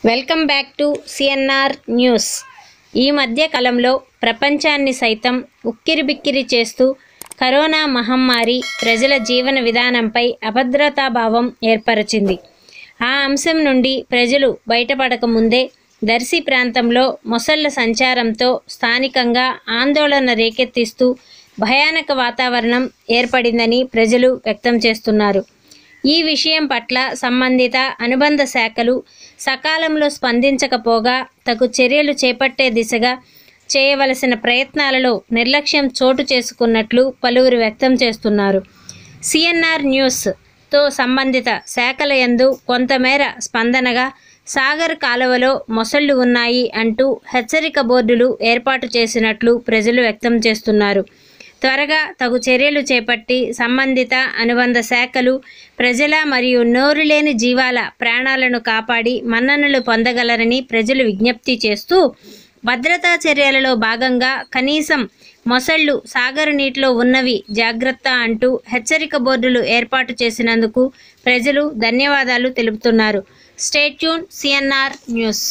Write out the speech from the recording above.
Welcome back to CNR news. ఈ మధ్య కాలంలో ప్రపంచాన్ని సైతం ఉక్కిరిబిక్కిరి చేస్తూ కరోనా మహమ్మారి ప్రజల జీవన విధానంపై అభద్రతాభావం ఏర్పరిచింది. ఆ అంశం నుండి ప్రజలు బయటపడక ముందే దర్శి ప్రాంతంలో మొసళ్ల సంచారంతో స్థానికంగా ఆందోళన రేకెత్తిస్తూ భయానక వాతావరణం ఏర్పడిందని ప్రజలు వ్యక్తం చేస్తున్నారు. ఈ విషయం పట్ల సంబంధిత అనుబంధ శాఖలు సకాలంలో స్పందించకపోగా తగు చర్యలు చేపట్టే దిశగా చేయవలసిన ప్రయత్నాలలో నిర్లక్ష్యం చోటు చేసుకున్నట్లు పలువురు వ్యక్తం చేస్తున్నారు. సిఎన్ఆర్ న్యూస్తో సంబంధిత శాఖల యందు కొంతమేర స్పందనగా సాగర్ కాలువలో మొసళ్లు ఉన్నాయి అంటూ హెచ్చరిక బోర్డులు ఏర్పాటు చేసినట్లు ప్రజలు వ్యక్తం చేస్తున్నారు. త్వరగా తగు చర్యలు చేపట్టి సంబంధిత అనుబంధ శాఖలు ప్రజల మరియు నోరులేని జీవాల ప్రాణాలను కాపాడి మన్ననలు పొందగలరని ప్రజలు విజ్ఞప్తి చేస్తూ, భద్రతా చర్యలలో భాగంగా కనీసం మొసళ్లు సాగర్ నీటిలో ఉన్నవి జాగ్రత్త అంటూ హెచ్చరిక బోర్డులు ఏర్పాటు చేసినందుకు ప్రజలు ధన్యవాదాలు తెలుపుతున్నారు. Stay tune CNR news.